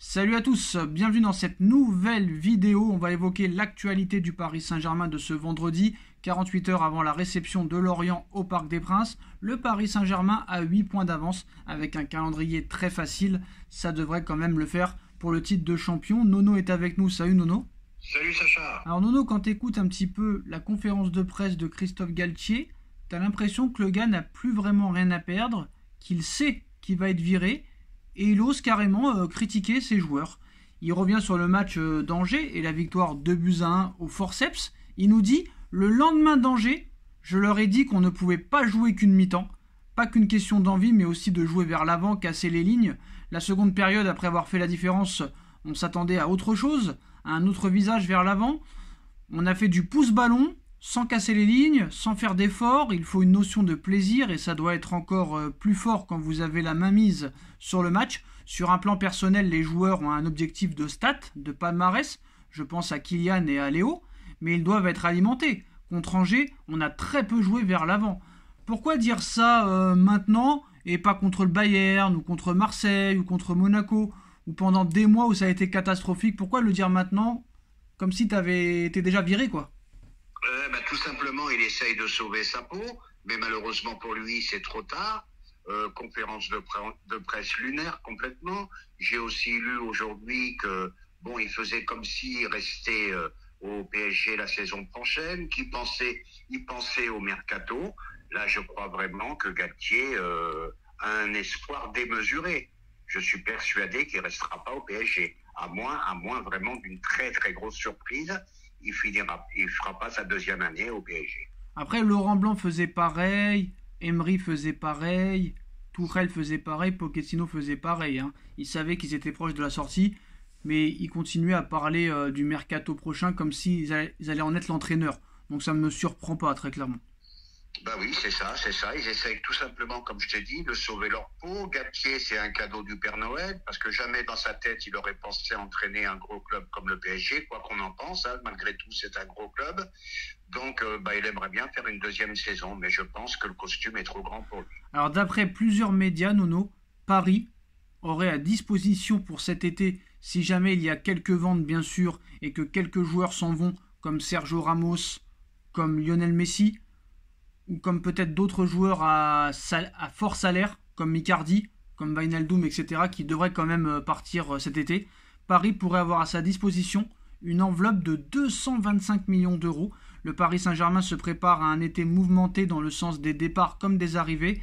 Salut à tous, bienvenue dans cette nouvelle vidéo. On va évoquer l'actualité du Paris Saint-Germain de ce vendredi, 48 heures avant la réception de Lorient au Parc des Princes. Le Paris Saint-Germain a 8 points d'avance avec un calendrier très facile. Ça devrait quand même le faire pour le titre de champion. Nono est avec nous. Salut Nono. Salut Sacha. Alors Nono, quand tu écoutes un petit peu la conférence de presse de Christophe Galtier, tu as l'impression que le gars n'a plus vraiment rien à perdre, qu'il sait qu'il va être viré. Et il ose carrément critiquer ses joueurs. Il revient sur le match d'Angers et la victoire 2-1 au forceps. Il nous dit « Le lendemain d'Angers, je leur ai dit qu'on ne pouvait pas jouer qu'une mi-temps. Pas qu'une question d'envie, mais aussi de jouer vers l'avant, casser les lignes. La seconde période, après avoir fait la différence, on s'attendait à autre chose, à un autre visage vers l'avant. On a fait du pouce-ballon, sans casser les lignes, sans faire d'efforts. Il faut une notion de plaisir et ça doit être encore plus fort quand vous avez la main mise sur le match. Sur un plan personnel, les joueurs ont un objectif de stats, de palmarès. Je pense à Kylian et à Léo, mais ils doivent être alimentés. Contre Angers, on a très peu joué vers l'avant. Pourquoi dire ça maintenant et pas contre le Bayern ou contre Marseille ou contre Monaco ou pendant des mois où ça a été catastrophique? Pourquoi le dire maintenant comme si t'avais été déjà viré quoi? Tout simplement, il essaye de sauver sa peau, mais malheureusement pour lui, c'est trop tard. Conférence de presse lunaire complètement. J'ai aussi lu aujourd'hui que il faisait comme s'il restait au PSG la saison prochaine, il pensait au mercato. Là, je crois vraiment que Galtier a un espoir démesuré. Je suis persuadé qu'il restera pas au PSG, à moins vraiment d'une très très grosse surprise. Il fera pas sa deuxième année au PSG. Après, Laurent Blanc faisait pareil, Emery faisait pareil, Tuchel faisait pareil, Pochettino faisait pareil. Ils savaient qu'ils étaient proches de la sortie, mais ils continuaient à parler du mercato prochain comme s'ils allaient en être l'entraîneur. Donc ça ne me surprend pas, très clairement. Bah oui, c'est ça. Ils essayent tout simplement, comme je t'ai dit, de sauver leur peau. Galtier, c'est un cadeau du Père Noël, parce que jamais dans sa tête, il aurait pensé entraîner un gros club comme le PSG, quoi qu'on en pense. Malgré tout, c'est un gros club. Donc, il aimerait bien faire une deuxième saison, mais je pense que le costume est trop grand pour lui. Alors, d'après plusieurs médias, Nono, Paris aurait à disposition pour cet été, si jamais il y a quelques ventes, bien sûr, et que quelques joueurs s'en vont, comme Sergio Ramos, comme Lionel Messi, ou comme peut-être d'autres joueurs à fort salaire, comme Icardi, comme Wijnaldum, etc., qui devraient quand même partir cet été. Paris pourrait avoir à sa disposition une enveloppe de 225 millions d'euros. Le Paris Saint-Germain se prépare à un été mouvementé dans le sens des départs comme des arrivées.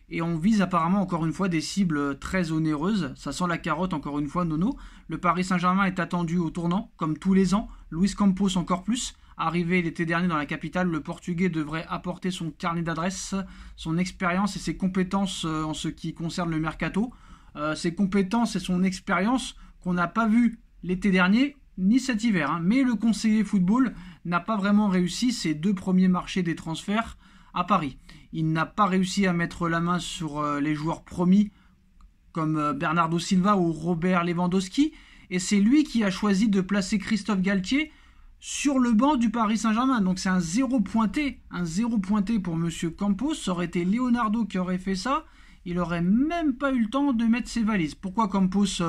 Et on vise apparemment encore une fois des cibles très onéreuses. Ça sent la carotte encore une fois, Nono. Le Paris Saint-Germain est attendu au tournant, comme tous les ans. Luis Campos encore plus. Arrivé l'été dernier dans la capitale, le Portugais devrait apporter son carnet d'adresses, son expérience et ses compétences en ce qui concerne le mercato. Ses compétences et son expérience qu'on n'a pas vu l'été dernier ni cet hiver. Mais le conseiller football n'a pas vraiment réussi ses 2 premiers marchés des transferts à Paris. Il n'a pas réussi à mettre la main sur les joueurs promis comme Bernardo Silva ou Robert Lewandowski. Et c'est lui qui a choisi de placer Christophe Galtier sur le banc du Paris Saint-Germain. Donc c'est un zéro pointé pour Monsieur Campos. Ça aurait été Leonardo qui aurait fait ça. Il n'aurait même pas eu le temps de mettre ses valises. Pourquoi Campos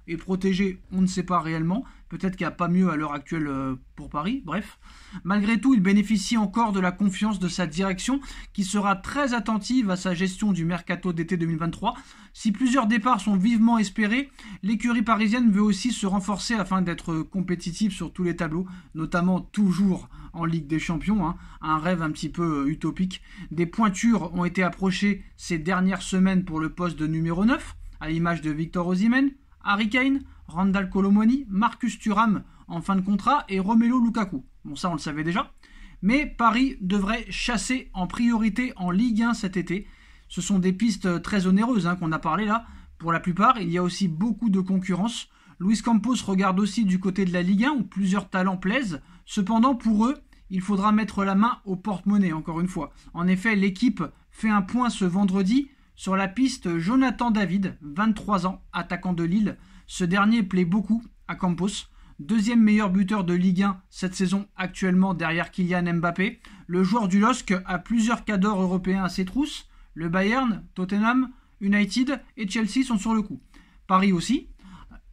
est protégé, on ne sait pas réellement. Peut-être qu'il n'y a pas mieux à l'heure actuelle pour Paris. Bref. Malgré tout, il bénéficie encore de la confiance de sa direction qui sera très attentive à sa gestion du mercato d'été 2023. Si plusieurs départs sont vivement espérés, l'écurie parisienne veut aussi se renforcer afin d'être compétitive sur tous les tableaux, notamment toujours en Ligue des Champions, un rêve un petit peu utopique. Des pointures ont été approchées ces dernières semaines pour le poste de numéro 9, à l'image de Victor Osimhen, Harry Kane, Randal Kolo Muani, Marcus Thuram en fin de contrat et Romelu Lukaku. Bon, ça on le savait déjà. Mais Paris devrait chasser en priorité en Ligue 1 cet été. Ce sont des pistes très onéreuses qu'on a parlé là. Pour la plupart, il y a aussi beaucoup de concurrence. Luis Campos regarde aussi du côté de la Ligue 1 où plusieurs talents plaisent. Cependant, pour eux, il faudra mettre la main au porte-monnaie, encore une fois. En effet, l'équipe fait un point ce vendredi sur la piste Jonathan David, 23 ans, attaquant de Lille. Ce dernier plaît beaucoup à Campos. Deuxième meilleur buteur de Ligue 1 cette saison actuellement derrière Kylian Mbappé. Le joueur du LOSC a plusieurs cadors européens à ses trousses. Le Bayern, Tottenham, United et Chelsea sont sur le coup. Paris aussi.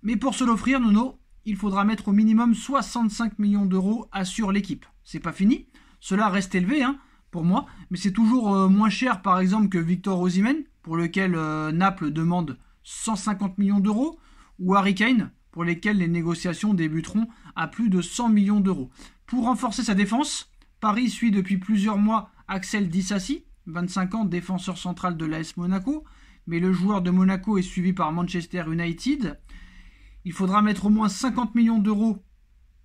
Mais pour se l'offrir, Nono, il faudra mettre au minimum 65 millions d'euros assure l'équipe. C'est pas fini, cela reste élevé pour moi, mais c'est toujours moins cher par exemple que Victor Osimhen, pour lequel Naples demande 150 millions d'euros, ou Harry Kane, pour lesquels les négociations débuteront à plus de 100 millions d'euros. Pour renforcer sa défense, Paris suit depuis plusieurs mois Axel Disasi, 25 ans, défenseur central de l'AS Monaco, mais le joueur de Monaco est suivi par Manchester United. Il faudra mettre au moins 50 millions d'euros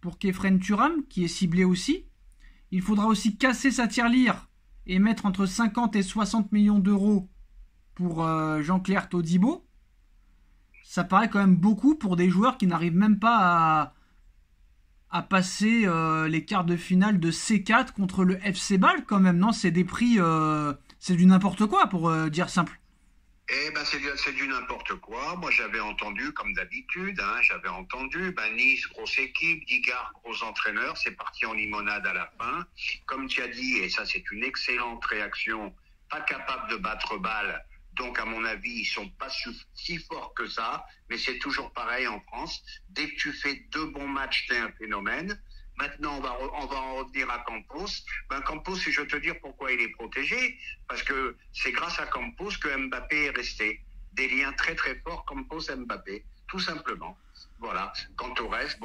pour Khéphren Thuram, qui est ciblé aussi. Il faudra aussi casser sa tirelire et mettre entre 50 et 60 millions d'euros pour Jean-Claire Todibo. Ça paraît quand même beaucoup pour des joueurs qui n'arrivent même pas à passer les quarts de finale de C4 contre le FC Bâle quand même. Non, c'est des prix, c'est du n'importe quoi pour dire simple. Eh ben c'est du n'importe quoi. Moi j'avais entendu, comme d'habitude, Nice, grosse équipe, Digard, gros entraîneur, c'est parti en limonade à la fin. Comme tu as dit, et ça c'est une excellente réaction, pas capable de battre Bâle. Donc à mon avis, ils sont pas si forts que ça, mais c'est toujours pareil en France. Dès que tu fais 2 bons matchs, t'es un phénomène. Maintenant, on va en revenir à Campos. Campos, je vais te dire pourquoi il est protégé. Parce que c'est grâce à Campos que Mbappé est resté. Des liens très très forts, Campos-Mbappé. Tout simplement. Voilà. Quant au reste,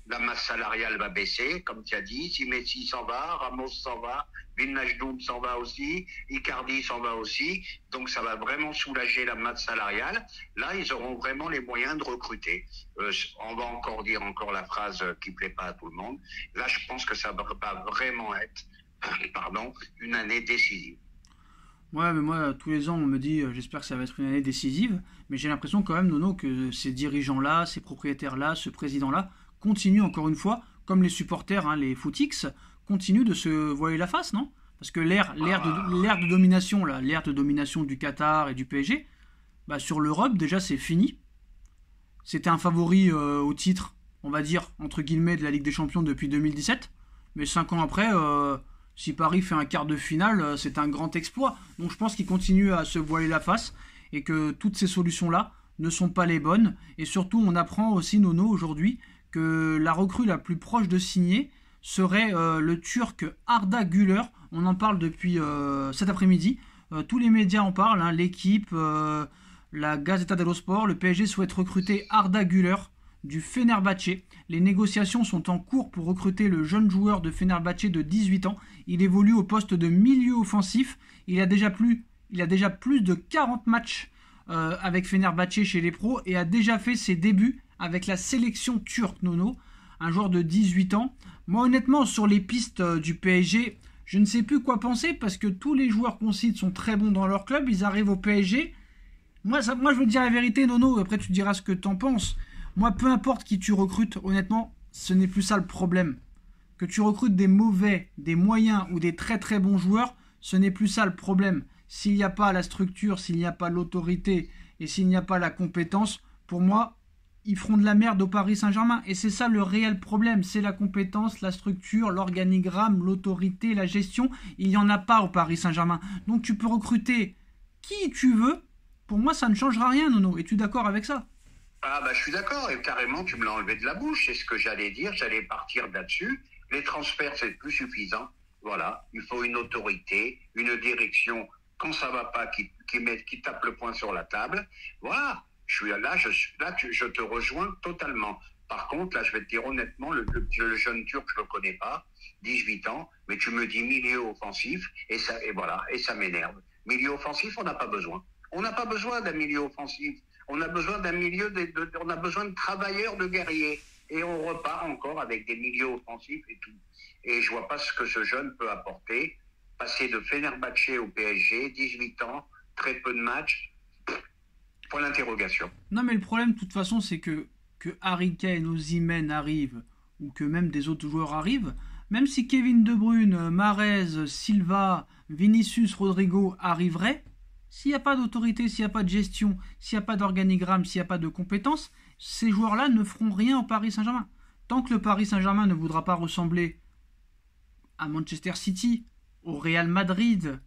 la masse salariale va baisser, comme tu as dit. Si Messi s'en va, Ramos s'en va, Wijnaldum s'en va aussi, Icardi s'en va aussi. Donc ça va vraiment soulager la masse salariale. Là, ils auront vraiment les moyens de recruter. On va encore dire la phrase qui plaît pas à tout le monde. Là, je pense que ça va vraiment être, une année décisive. Ouais, mais moi, tous les ans, on me dit j'espère que ça va être une année décisive. Mais j'ai l'impression quand même, Nono, que ces dirigeants-là, ces propriétaires-là, ce président-là, continuent encore une fois, comme les supporters, les footix, continuent de se voiler la face, non? Parce que l'ère de domination, l'ère de domination du Qatar et du PSG, sur l'Europe, déjà, c'est fini. C'était un favori au titre, on va dire, entre guillemets, de la Ligue des Champions depuis 2017. Mais 5 ans après... si Paris fait un quart de finale, c'est un grand exploit. Donc je pense qu'ils continuent à se voiler la face et que toutes ces solutions-là ne sont pas les bonnes. Et surtout, on apprend aussi, Nono, aujourd'hui, que la recrue la plus proche de signer serait le Turc Arda Güler. On en parle depuis cet après-midi. Tous les médias en parlent, l'équipe, la Gazzetta dello Sport. Le PSG souhaite recruter Arda Güler du Fenerbahçe. Les négociations sont en cours pour recruter le jeune joueur de Fenerbahçe de 18 ans. Il évolue au poste de milieu offensif. Il a déjà plus de 40 matchs avec Fenerbahçe chez les pros et a déjà fait ses débuts avec la sélection turque, Nono, un joueur de 18 ans. Moi honnêtement, sur les pistes du PSG, je ne sais plus quoi penser parce que tous les joueurs qu'on cite sont très bons dans leur club. Ils arrivent au PSG. Moi je veux te dire la vérité, Nono, après tu diras ce que t'en penses. Moi, peu importe qui tu recrutes, honnêtement, ce n'est plus ça le problème. Que tu recrutes des mauvais, des moyens ou des très très bons joueurs, ce n'est plus ça le problème. S'il n'y a pas la structure, s'il n'y a pas l'autorité et s'il n'y a pas la compétence, pour moi, ils feront de la merde au Paris Saint-Germain. Et c'est ça le réel problème, c'est la compétence, la structure, l'organigramme, l'autorité, la gestion. Il n'y en a pas au Paris Saint-Germain. Donc tu peux recruter qui tu veux. Pour moi, ça ne changera rien, Nono. Es-tu d'accord avec ça ? Je suis d'accord, et carrément, tu me l'as enlevé de la bouche, c'est ce que j'allais dire, j'allais partir là-dessus. Les transferts, c'est plus suffisant. Voilà, il faut une autorité, une direction, quand ça va pas, qui tape le poing sur la table. Voilà, je te rejoins totalement. Par contre, là, je vais te dire honnêtement, le jeune Turc, je le connais pas, 18 ans, mais tu me dis milieu offensif, et ça m'énerve. Milieu offensif, on n'a pas besoin. On n'a pas besoin d'un milieu offensif. On a besoin on a besoin de travailleurs, de guerriers. Et on repart encore avec des milieux offensifs et tout. Et je vois pas ce que ce jeune peut apporter. Passer de Fenerbahçe au PSG, 18 ans, très peu de matchs. Point d'interrogation. Non, mais le problème, de toute façon, c'est que Harry Kane, Osimhen arrivent, ou que même des autres joueurs arrivent, même si Kevin De Bruyne, Mahrez, Silva, Vinicius, Rodrigo arriveraient, s'il n'y a pas d'autorité, s'il n'y a pas de gestion, s'il n'y a pas d'organigramme, s'il n'y a pas de compétences, ces joueurs-là ne feront rien au Paris Saint-Germain. Tant que le Paris Saint-Germain ne voudra pas ressembler à Manchester City, au Real Madrid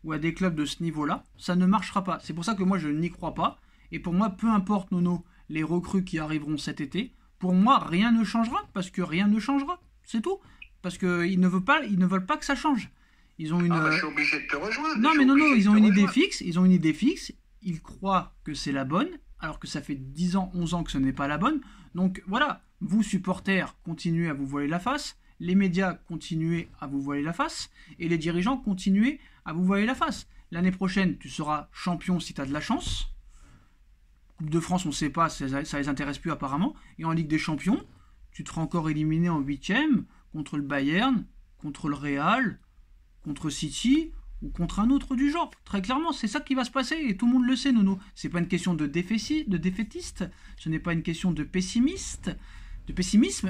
ou à des clubs de ce niveau-là, ça ne marchera pas. C'est pour ça que moi je n'y crois pas. Et pour moi, peu importe, Nono, les recrues qui arriveront cet été, pour moi, rien ne changera, parce que rien ne changera, c'est tout. Parce qu'ils ne veulent pas que ça change. Ils ont une... je suis obligé de te rejoindre. Non, mais non, ils ont une idée fixe, ils croient que c'est la bonne, alors que ça fait 10 ans, 11 ans que ce n'est pas la bonne. Donc voilà, vous supporters, continuez à vous voiler la face, les médias continuez à vous voiler la face, et les dirigeants continuez à vous voiler la face. L'année prochaine, tu seras champion si tu as de la chance. Coupe de France, on ne sait pas, ça les intéresse plus apparemment. Et en Ligue des Champions, tu te feras encore éliminer en 8e contre le Bayern, contre le Real, contre City ou contre un autre du genre. Très clairement, c'est ça qui va se passer et tout le monde le sait, Nono. C'est pas une question de défaitiste, ce n'est pas une question de pessimisme,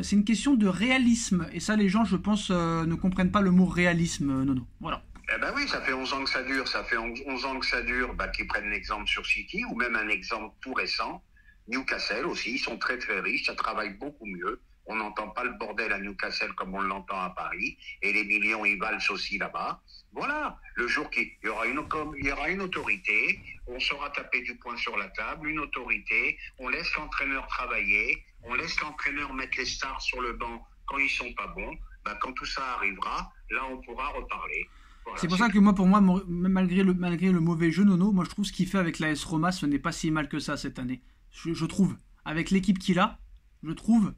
c'est une question de réalisme. Et ça, les gens, je pense, ne comprennent pas le mot réalisme, Nono. Voilà. Eh ben oui, ça fait 11 ans que ça dure. Ça fait 11 ans que ça dure, qu'ils prennent l'exemple sur City, ou même un exemple tout récent. Newcastle aussi, ils sont très très riches, ça travaille beaucoup mieux. On n'entend pas le bordel à Newcastle comme on l'entend à Paris. Et les millions, ils valsent aussi là-bas. Voilà, le jour qu'il y aura une autorité, on saura taper du poing sur la table, une autorité, on laisse l'entraîneur travailler, on laisse l'entraîneur mettre les stars sur le banc quand ils sont pas bons. Quand tout ça arrivera, là on pourra reparler. Voilà, c'est pour ça que pour moi, malgré le mauvais jeu, Nono, moi je trouve ce qu'il fait avec l'AS Roma, ce n'est pas si mal que ça cette année. Je trouve, avec l'équipe qu'il a, je trouve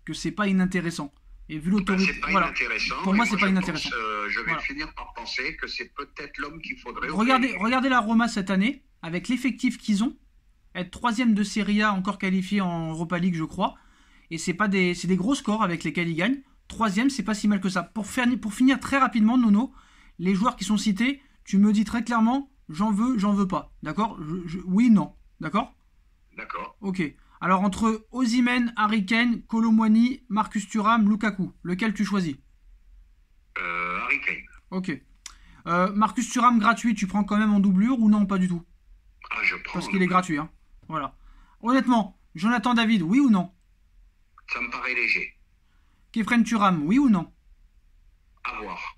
que c'est pas inintéressant. Et vu l'autorité, inintéressant. Pour moi, c'est pas inintéressant. Je vais finir par penser que c'est peut-être l'homme qu'il faudrait. Regardez la Roma cette année, avec l'effectif qu'ils ont, être 3e de Serie A, encore qualifié en Europa League, je crois. Et c'est des gros scores avec lesquels ils gagnent. 3e, c'est pas si mal que ça. Pour finir très rapidement, Nono, les joueurs qui sont cités, tu me dis très clairement, j'en veux pas. D'accord? Oui, non. D'accord? D'accord. Ok. Alors entre Osimhen, Harry Kane, Kolo Muani, Marcus Thuram, Lukaku, lequel tu choisis? Harry Kane. Ok. Marcus Thuram gratuit, tu prends quand même en doublure ou non, pas du tout? Je prends. Parce qu'il est gratuit, hein. Voilà. Honnêtement, Jonathan David, oui ou non? Ça me paraît léger. Kefren Thuram, oui ou non? À voir.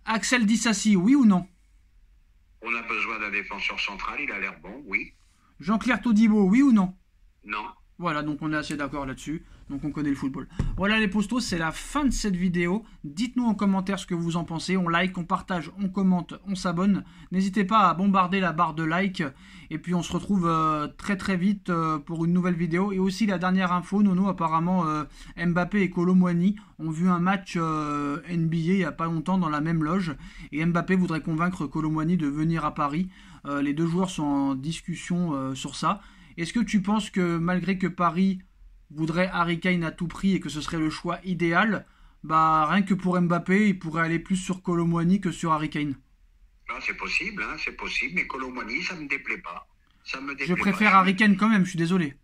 Axel Disasi, oui ou non? On a besoin d'un défenseur central, il a l'air bon, oui. Jean-Claire Todibo, oui ou non? Non. Voilà, donc on est assez d'accord là-dessus. Donc on connaît le football. Voilà les postos, c'est la fin de cette vidéo. Dites-nous en commentaire ce que vous en pensez. On like, on partage, on commente, on s'abonne. N'hésitez pas à bombarder la barre de like. Et puis on se retrouve très très vite pour une nouvelle vidéo. Et aussi la dernière info, Nono, apparemment Mbappé et Kolo Muani ont vu un match NBA il n'y a pas longtemps dans la même loge. Et Mbappé voudrait convaincre Kolo Muani de venir à Paris. Les deux joueurs sont en discussion sur ça. Est-ce que tu penses que malgré que Paris voudrait Harry Kane à tout prix et que ce serait le choix idéal, rien que pour Mbappé, il pourrait aller plus sur Kolo Muani que sur Harry Kane? C'est possible, mais Kolo Muani, ça me déplaît pas. Je préfère Harry Kane quand même, je suis désolé.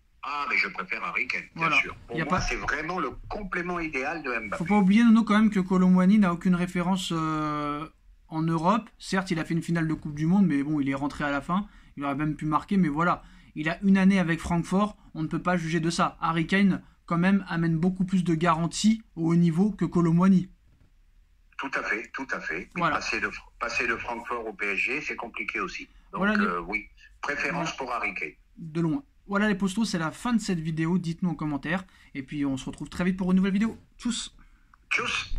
Mais je préfère Harry Kane, bien sûr. Pour moi, c'est vraiment le complément idéal de Mbappé. Faut pas oublier, Nono, quand même que Kolo Muani n'a aucune référence en Europe. Certes, il a fait une finale de Coupe du Monde, mais bon, il est rentré à la fin. Il aurait même pu marquer, mais voilà. Il a une année avec Francfort, on ne peut pas juger de ça. Harry Kane, quand même, amène beaucoup plus de garanties au haut niveau que Kolo Muani. Tout à fait. Voilà. Passer de Francfort au PSG, c'est compliqué aussi. Donc oui, préférence pour Harry Kane. De loin. Voilà les postos, c'est la fin de cette vidéo. Dites-nous en commentaire. Et puis on se retrouve très vite pour une nouvelle vidéo. Tchuss. Tchuss.